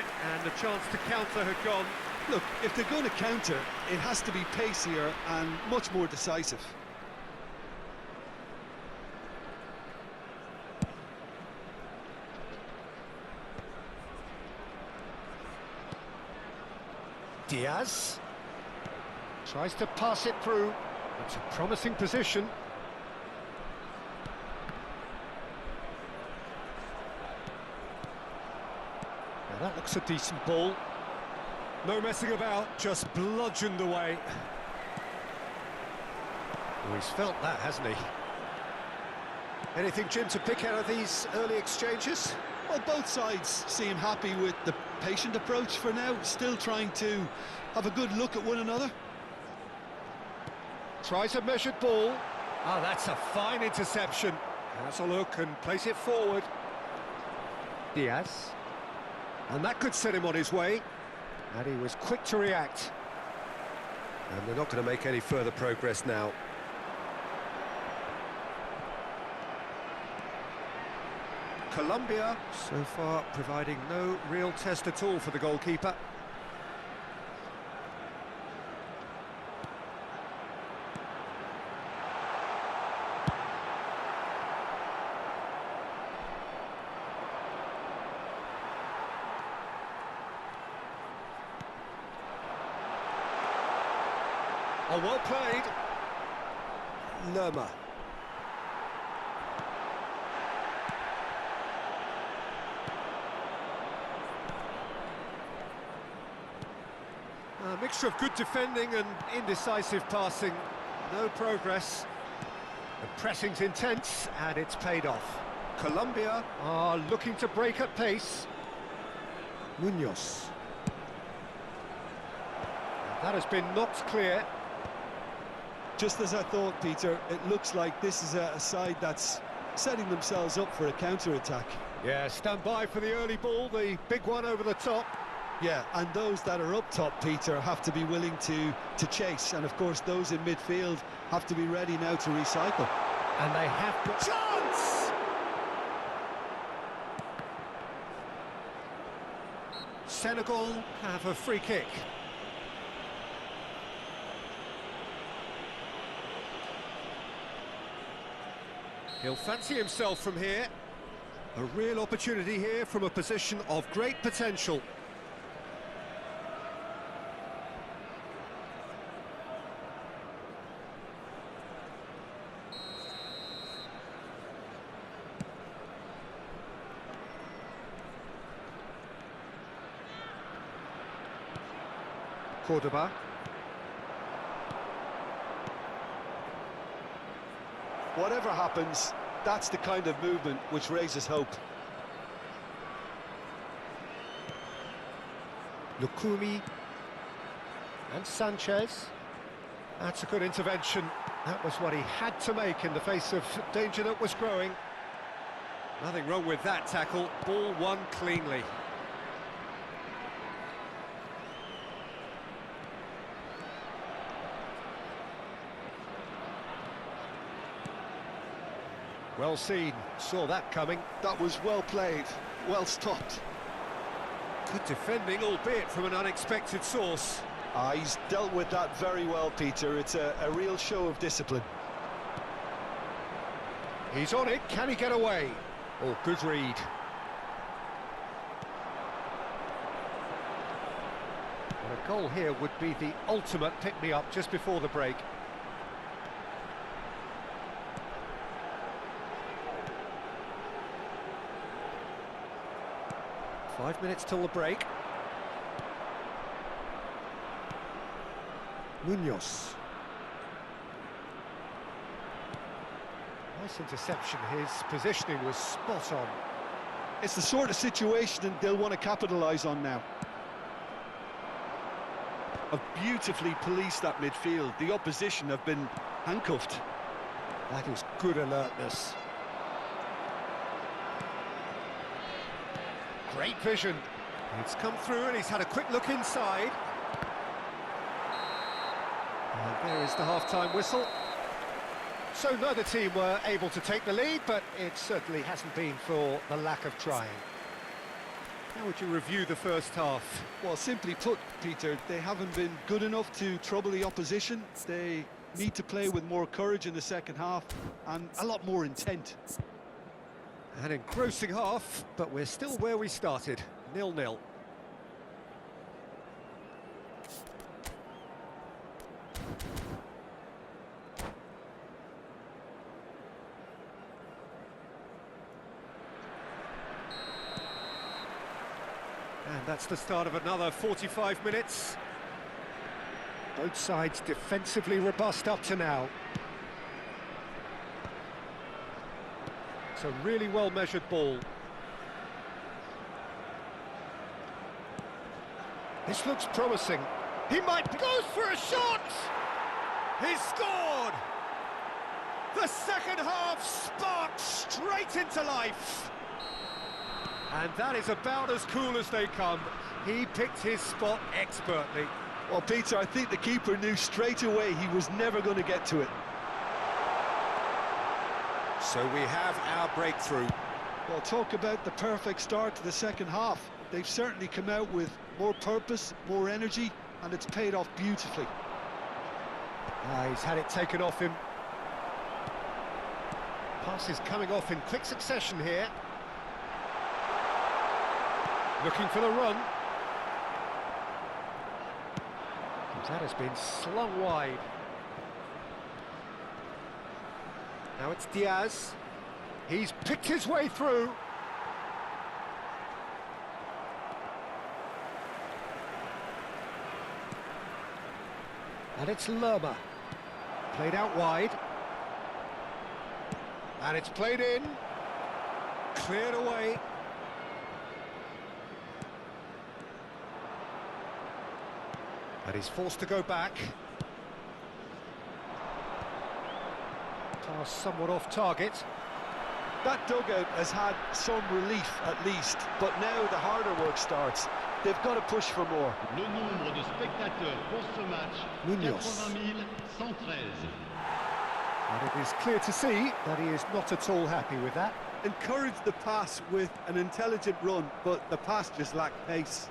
line, and the chance to counter had gone. Look, if they're going to counter, it has to be pacier and much more decisive. Diaz tries to pass it through. It's a promising position. Now that looks a decent ball. No messing about, just bludgeoned away. Oh, he's felt that, hasn't he? Anything, Jim, to pick out of these early exchanges? Well, both sides seem happy with the patient approach for now, still trying to have a good look at one another. Tries a measured ball. Oh, that's a fine interception. Has a look and plays it forward. Diaz. And that could set him on his way. And he was quick to react. And they're not going to make any further progress now. Colombia, so far, providing no real test at all for the goalkeeper. Oh, well played. Lerma. A mixture of good defending and indecisive passing. No progress. The pressing's intense and it's paid off. Colombia are looking to break at pace. Munoz. That has been knocked clear. Just as I thought, Peter, it looks like this is a side that's setting themselves up for a counter-attack. Yeah, stand by for the early ball, the big one over the top. Yeah, and those that are up top, Peter, have to be willing to chase. And, of course, those in midfield have to be ready now to recycle. And they have got... Chance! Senegal have a free kick. He'll fancy himself from here. A real opportunity here from a position of great potential. Cordoba. Whatever happens, that's the kind of movement which raises hope. Lukumi and Sanchez. That's a good intervention. That was what he had to make in the face of danger that was growing. Nothing wrong with that tackle. Ball won cleanly. Well seen, saw that coming. That was well played, well stopped. Good defending, albeit from an unexpected source. He's dealt with that very well, Peter. It's a real show of discipline. He's on it, can he get away? Oh, good read. And a goal here would be the ultimate pick-me-up just before the break. 5 minutes till the break. Munoz. Nice interception, his positioning was spot on. It's the sort of situation they'll want to capitalise on now. Have beautifully policed that midfield. The opposition have been handcuffed. That is good alertness. Great vision. It's come through and he's had a quick look inside. And there is the half-time whistle. So neither team were able to take the lead, but it certainly hasn't been for the lack of trying. How would you review the first half? Well, simply put, Peter, they haven't been good enough to trouble the opposition. They need to play with more courage in the second half and a lot more intent. An engrossing half, but we're still where we started, 0-0. And that's the start of another 45 minutes. Both sides defensively robust up to now. It's a really well-measured ball. This looks promising. He might go for a shot! He scored! The second half sparked straight into life. And that is about as cool as they come. He picked his spot expertly. Well, Peter, I think the keeper knew straight away he was never going to get to it. So we have our breakthrough. Well, talk about the perfect start to the second half. They've certainly come out with more purpose, more energy, and it's paid off beautifully. He's had it taken off him. Pass is coming off in quick succession here. Looking for the run. That has been slung wide. Now it's Diaz. He's picked his way through. And it's Lerma. Played out wide. And it's played in. Cleared away. And he's forced to go back. Pass somewhat off target. That dugout has had some relief at least, but now the harder work starts. They've got to push for more. Le nombre de spectateurs pour ce match, Munoz. 80 113. And it is clear to see that he is not at all happy with that. Encourage the pass with an intelligent run, but the pass just lacked pace.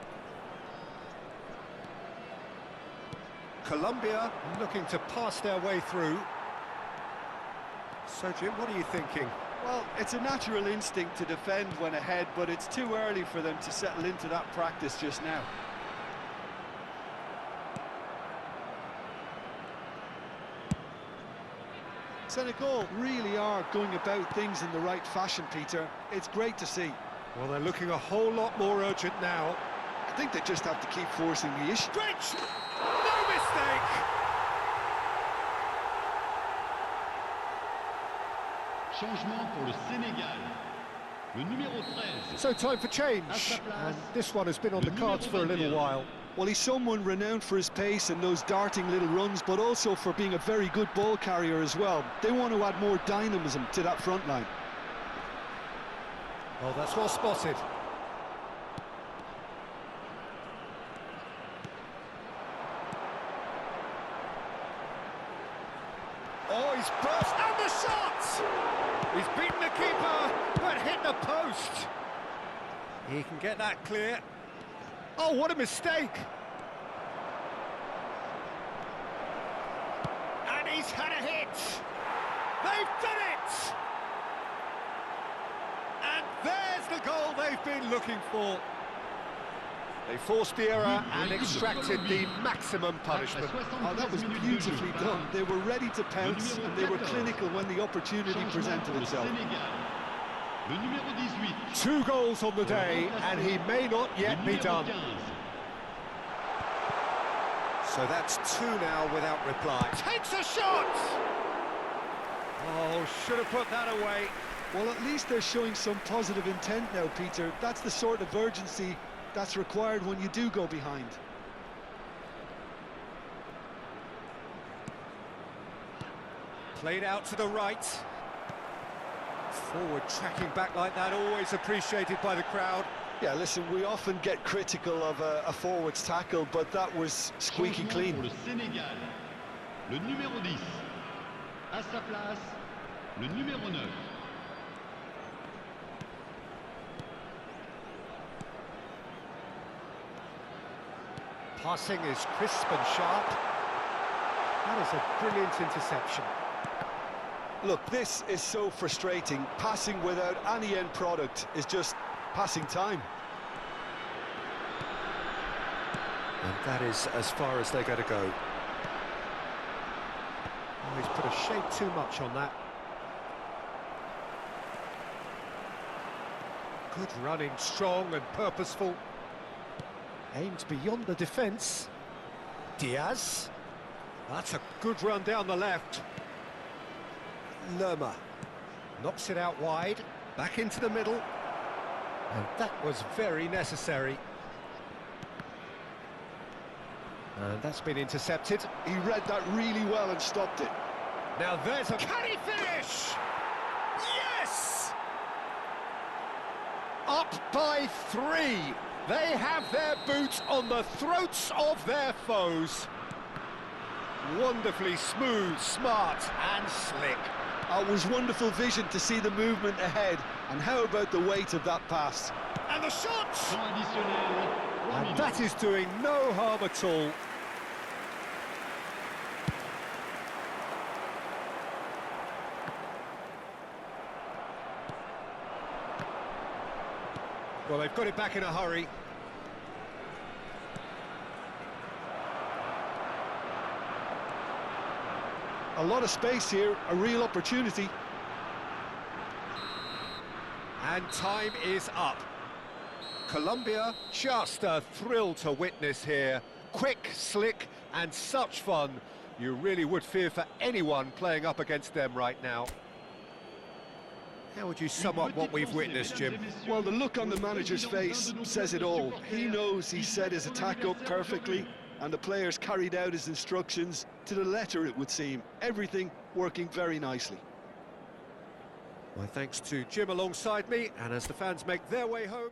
Colombia looking to pass their way through. So, Jim, what are you thinking? Well, it's a natural instinct to defend when ahead, but it's too early for them to settle into that practice just now. Senegal really are going about things in the right fashion, Peter. It's great to see. Well, they're looking a whole lot more urgent now. I think they just have to keep forcing the issue. Stretch! No mistake! Changement pour le Sénégal. Le numéro 13. So time for change, and this one has been on the cards for a little while. Well, he's someone renowned for his pace and those darting little runs, but also for being a very good ball carrier as well. They want to add more dynamism to that front line. Oh, that's well spotted. Oh, he's burst, and the shot! He's beaten the keeper, but hit the post. He can get that clear. Oh, what a mistake! And he's had a hit! They've done it! And there's the goal they've been looking for. They forced the error and extracted the maximum punishment. Oh, that was beautifully done. They were ready to pounce and they were clinical when the opportunity presented itself. 2 goals on the day, and he may not yet be done. So that's 2 now without reply. Takes a shot! Oh, should have put that away. Well, at least they're showing some positive intent now, Peter. That's the sort of urgency that's required when you do go behind. Played out to the right. Forward tracking back like that, always appreciated by the crowd. Yeah, listen, we often get critical of a forward's tackle, but that was squeaky clean. Pour le Sénégal. Le numéro 10. À sa place, le numéro 9. Passing is crisp and sharp. That is a brilliant interception. Look, this is so frustrating. Passing without any end product is just passing time. And that is as far as they're going to go. Oh, he's put a shade too much on that. Good running, strong and purposeful. Aimed beyond the defence. Diaz. That's a good run down the left. Lerma knocks it out wide, back into the middle. And that was very necessary. And that's been intercepted. He read that really well and stopped it. Now there's a... Can he finish? Yes! Up by 3. They have their boots on the throats of their foes. Wonderfully smooth, smart and slick. It was wonderful vision to see the movement ahead. And how about the weight of that pass? And the shot! Temps additionnel, 3 And minutes. that is doing no harm at all. Well, they've got it back in a hurry. A lot of space here, a real opportunity. And time is up. Colombia, just a thrill to witness here. Quick, slick, and such fun. You really would fear for anyone playing up against them right now. How would you sum up what we've witnessed, Jim? Well, the look on the manager's face says it all. He knows he set his attack up perfectly, and the players carried out his instructions to the letter, it would seem. Everything working very nicely. My thanks to Jim alongside me, and as the fans make their way home...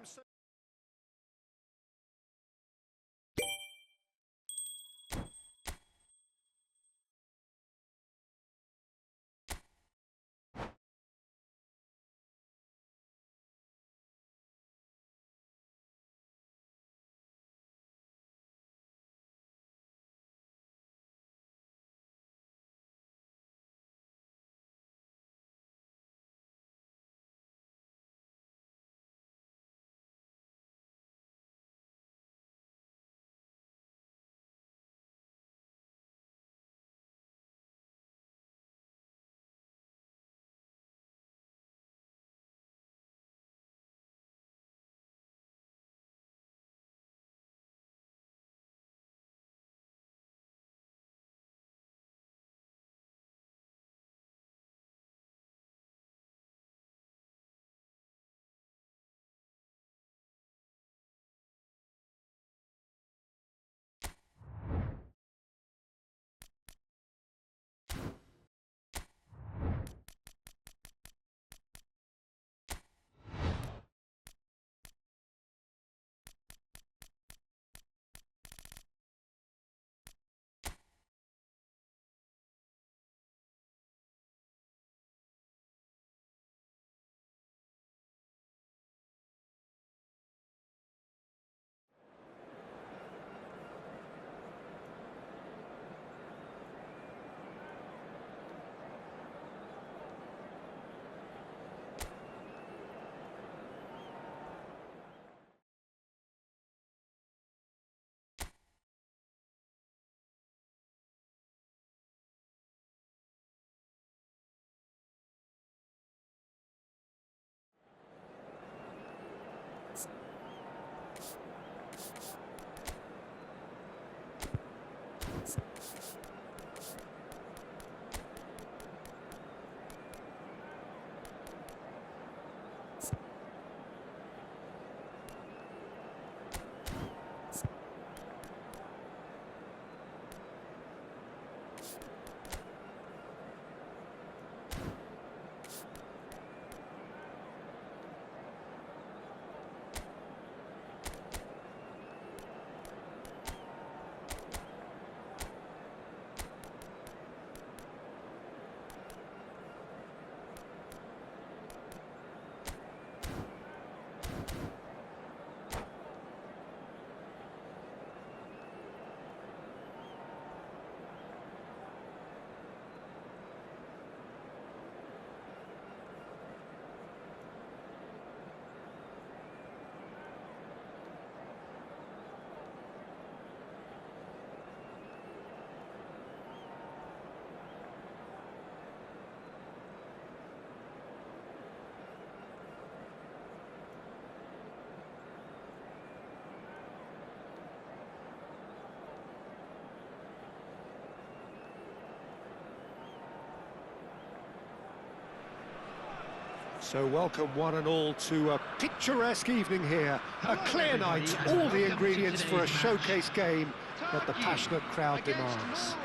So welcome one and all to a picturesque evening here. A clear night, all the ingredients for a showcase game that the passionate crowd demands.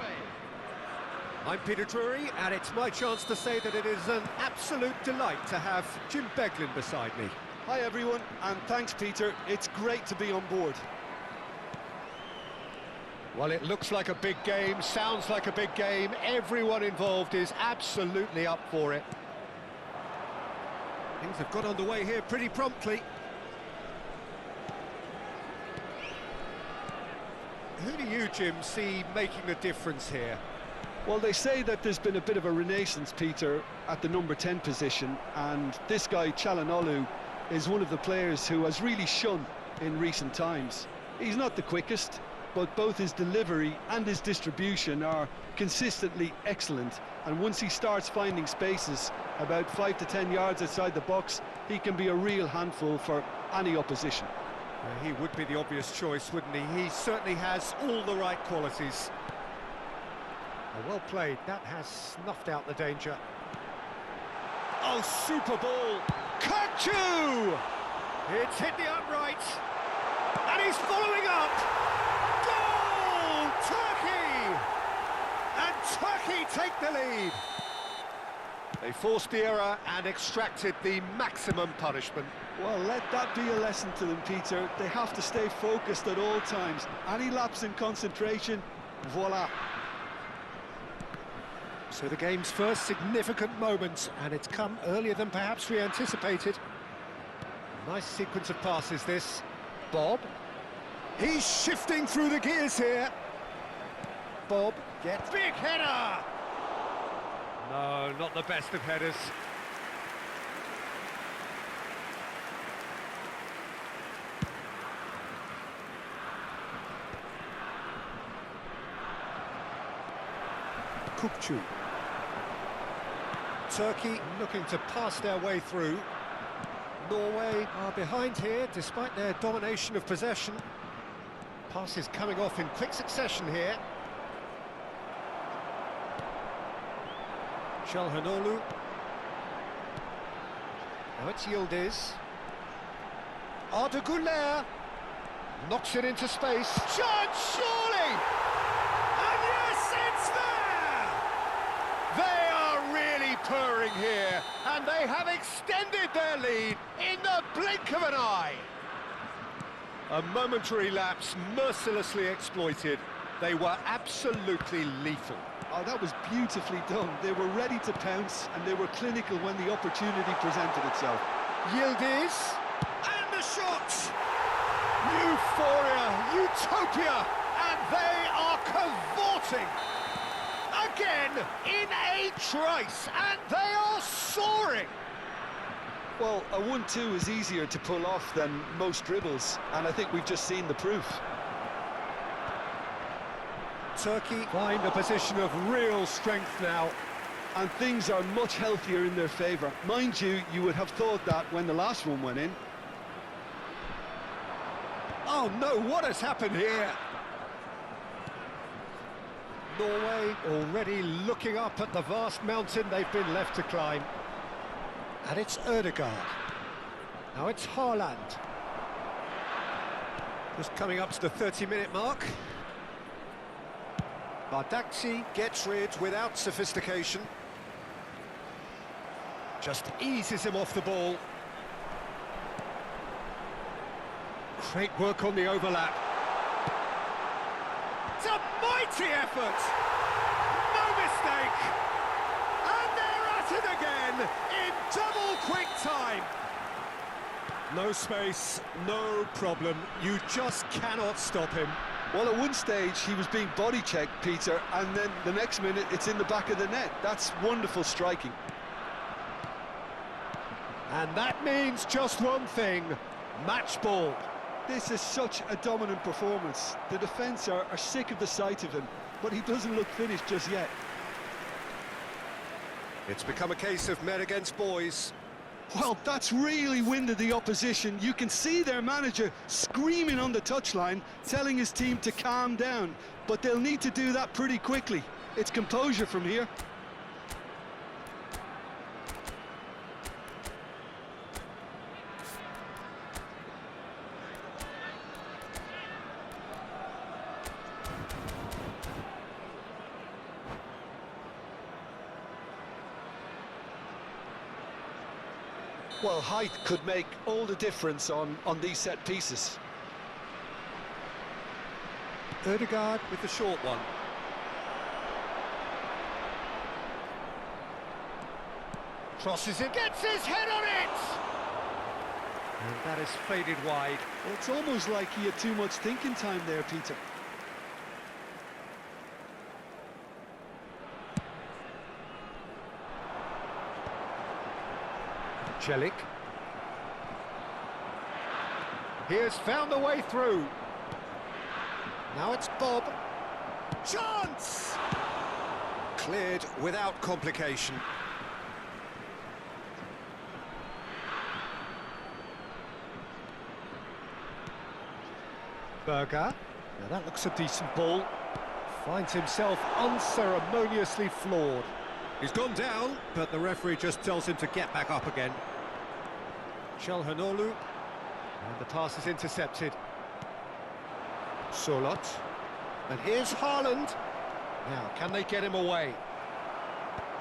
I'm Peter Drury, and it's my chance to say that it is an absolute delight to have Jim Beglin beside me. Hi everyone, and thanks Peter, it's great to be on board. Well, it looks like a big game, sounds like a big game. Everyone involved is absolutely up for it. Things have got underway here pretty promptly. Who do you, Jim, see making the difference here? Well, they say that there's been a bit of a renaissance, Peter, at the number 10 position, and this guy, Çalhanoğlu, is one of the players who has really shone in recent times. He's not the quickest, but both his delivery and his distribution are consistently excellent, and once he starts finding spaces about 5 to 10 yards outside the box, he can be a real handful for any opposition. He would be the obvious choice, wouldn't he? He certainly has all the right qualities. Well played, that has snuffed out the danger. Oh, super ball! Kirkju! It's hit the upright, and he's following up! Goal! Turkey! And Turkey take the lead. They forced the error and extracted the maximum punishment. Well, let that be a lesson to them, Peter. They have to stay focused at all times. Any lapse in concentration, voila. So the game's first significant moment, and it's come earlier than perhaps we anticipated. Nice sequence of passes, this. Bob. He's shifting through the gears here. Bob gets... Big header! No, not the best of headers. Kukçu. Turkey looking to pass their way through. Norway are behind here despite their domination of possession. Passes coming off in quick succession here. Çalhanoğlu. Now it's Yildiz. Arda Güler knocks it into space. Chance, surely! And yes, it's there! They are really purring here, and they have extended their lead in the blink of an eye. A momentary lapse mercilessly exploited. They were absolutely lethal. Oh, that was beautifully done. They were ready to pounce, and they were clinical when the opportunity presented itself. Yildiz, and the shot! Euphoria, utopia, and they are cavorting! Again, in a trice, and they are soaring! Well, a 1-2 is easier to pull off than most dribbles, and I think we've just seen the proof. Turkey find a position of real strength now. And things are much healthier in their favour. Mind you, you would have thought that when the last one went in. Oh no, what has happened here? Norway already looking up at the vast mountain they've been left to climb. And it's Ødegaard. Now it's Haaland. Just coming up to the 30-minute mark. Bardakci gets rid without sophistication. Just eases him off the ball. Great work on the overlap. It's a mighty effort! No mistake! And they're at it again in double quick time. No space, no problem. You just cannot stop him. Well, at one stage, he was being body-checked, Peter, and then the next minute, it's in the back of the net. That's wonderful striking. And that means just one thing, match ball. This is such a dominant performance. The defence are sick of the sight of him, but he doesn't look finished just yet. It's become a case of men against boys. Well, that's really winded the opposition. You can see their manager screaming on the touchline, telling his team to calm down. But they'll need to do that pretty quickly. It's composure from here. Well, height could make all the difference on these set pieces. Ødegaard with the short one. Crosses it, gets his head on it! And that is faded wide. Well, it's almost like he had too much thinking time there, Peter. Celik. He has found the way through. Now it's Bob. Chance! Cleared without complication. Berger. Now that looks a decent ball. Finds himself unceremoniously floored. He's gone down, but the referee just tells him to get back up again. Çalhanoğlu. And the pass is intercepted. Solot. And here's Haaland. Now, can they get him away?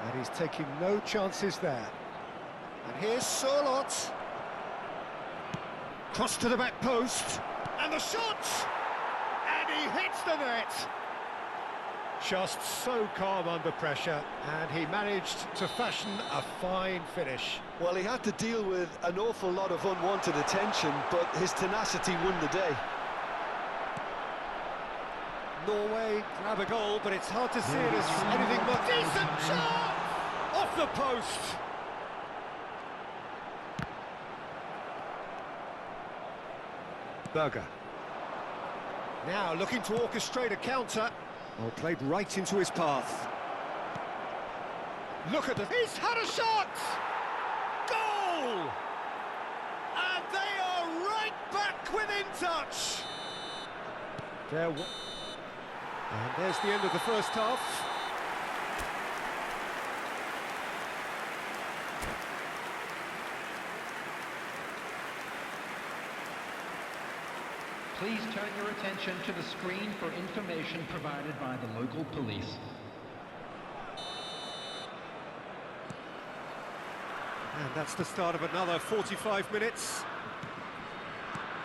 And he's taking no chances there. And here's Solot. Cross to the back post. And the shot! And he hits the net! Just so calm under pressure, and he managed to fashion a fine finish. Well, he had to deal with an awful lot of unwanted attention, but his tenacity won the day. Norway grab a goal, but it's hard to see it as anything but decent shot! Off the post! Berger. Now looking to orchestrate a counter. Oh, played right into his path. Look at the... He's had a shot! Goal! And they are right back within touch! And there's the end of the first half. Please turn your attention to the screen for information provided by the local police. And that's the start of another 45 minutes.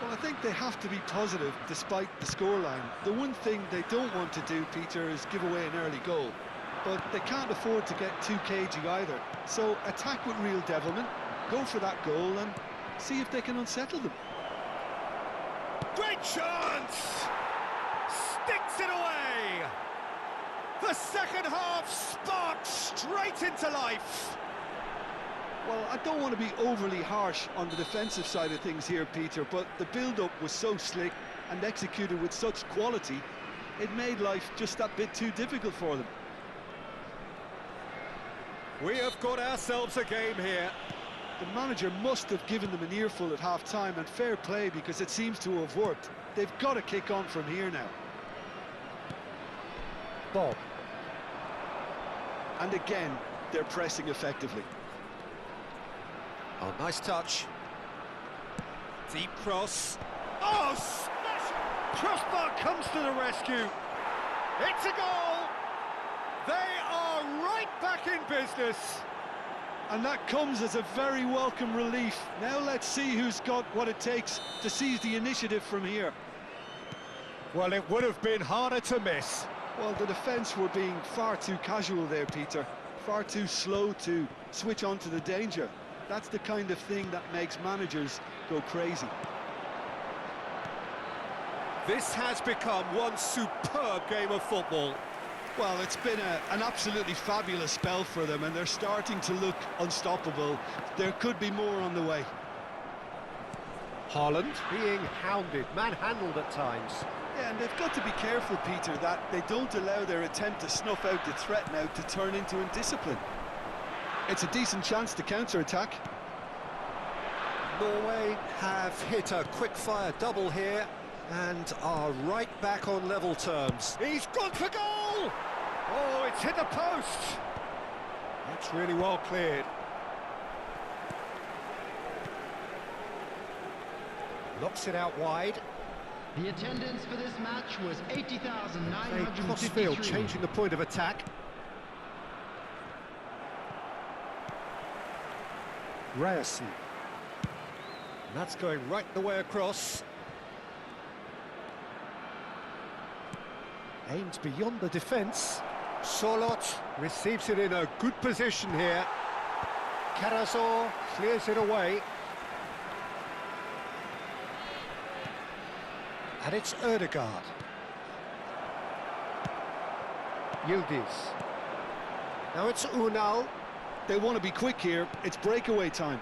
Well, I think they have to be positive despite the scoreline. The one thing they don't want to do, Peter, is give away an early goal. But they can't afford to get too cagey either. So attack with real devilment, go for that goal and see if they can unsettle them. Great chance! Sticks it away! The second half sparks straight into life! Well, I don't want to be overly harsh on the defensive side of things here, Peter, but the build-up was so slick and executed with such quality, it made life just that bit too difficult for them. We have got ourselves a game here. The manager must have given them an earful at half-time, and fair play because it seems to have worked. They've got to kick on from here now. Bob. And again, they're pressing effectively. Oh, nice touch. Deep cross. Oh, smash! Crossbar comes to the rescue. It's a goal! They are right back in business. And that comes as a very welcome relief. Now let's see who's got what it takes to seize the initiative from here. Well, it would have been harder to miss. Well, the defence were being far too casual there, Peter. Far too slow to switch on to the danger. That's the kind of thing that makes managers go crazy. This has become one superb game of football. Well, it's been an absolutely fabulous spell for them, and they're starting to look unstoppable. There could be more on the way. Haaland being hounded, manhandled at times. Yeah, and they've got to be careful, Peter, that they don't allow their attempt to snuff out the threat now to turn into indiscipline. It's a decent chance to counter-attack. Norway have hit a quick-fire double here and are right back on level terms. He's gone for goal! Oh, it's hit the post! That's really well cleared. Knocks it out wide. The attendance for this match was 80,953. Crossfield changing the point of attack. Ryerson. That's going right the way across. Aimed beyond the defence. Solot receives it in a good position here. Carrazor clears it away. And it's Ødegaard. Yildiz. Now it's Unal. They want to be quick here. It's breakaway time.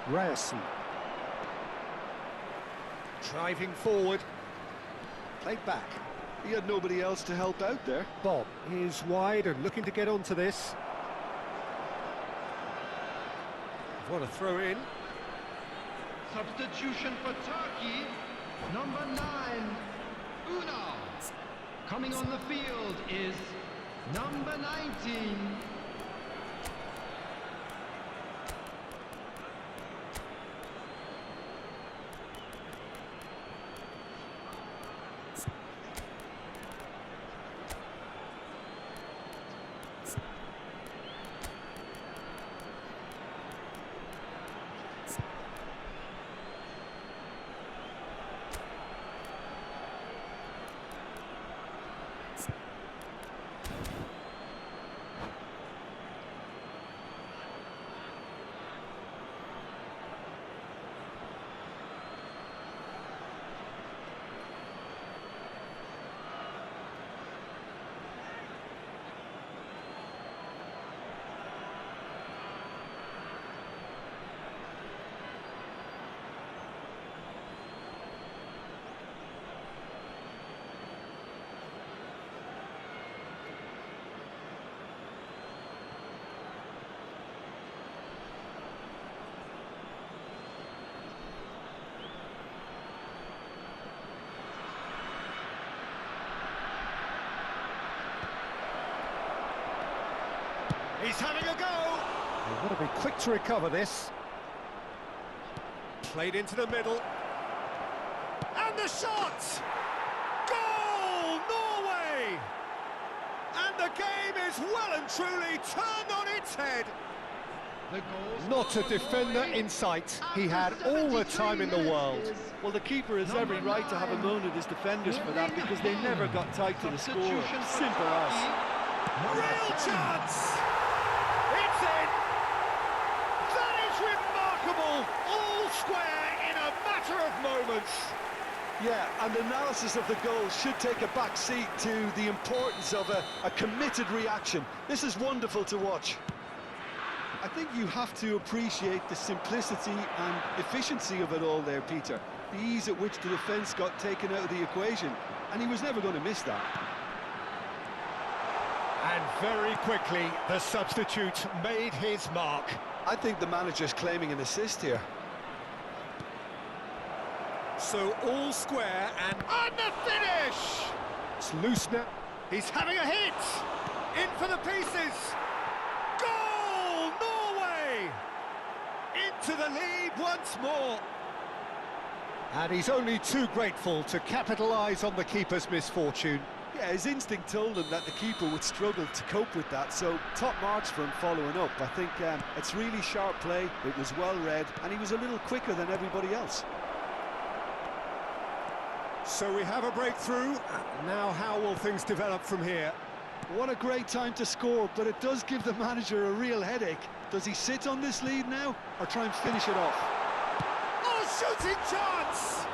Ryerson. Driving forward. Played back. He had nobody else to help out there. Bob is wide and looking to get onto this. What a throw in. Substitution for Turkey, number 9, Unal. Coming on the field is number 19. He's having a go! They've got to be quick to recover this. Played into the middle. And the shot! Goal, Norway! And the game is well and truly turned on its head. Not a defender in sight. He had all the time in the world. Well, the keeper has every right to have a moan at his defenders for that because they never got tight to the score. Simple as. Real chance! It's in! That is remarkable! All square in a matter of moments. Yeah, and analysis of the goal should take a back seat to the importance of a committed reaction. This is wonderful to watch. I think you have to appreciate the simplicity and efficiency of it all there, Peter. The ease at which the defence got taken out of the equation, and he was never going to miss that. And very quickly, the substitute made his mark. I think the manager's claiming an assist here. So all square and the finish! It's loose now. He's having a hit! In for the pieces! Goal, Norway! Into the lead once more. And he's only too grateful to capitalise on the keeper's misfortune. Yeah, his instinct told him that the keeper would struggle to cope with that, so top marks for him following up. I think it's really sharp play, it was well read, and he was a little quicker than everybody else. So we have a breakthrough. Now how will things develop from here? What a great time to score, but it does give the manager a real headache. Does he sit on this lead now, or try and finish it off? Oh, shooting chance!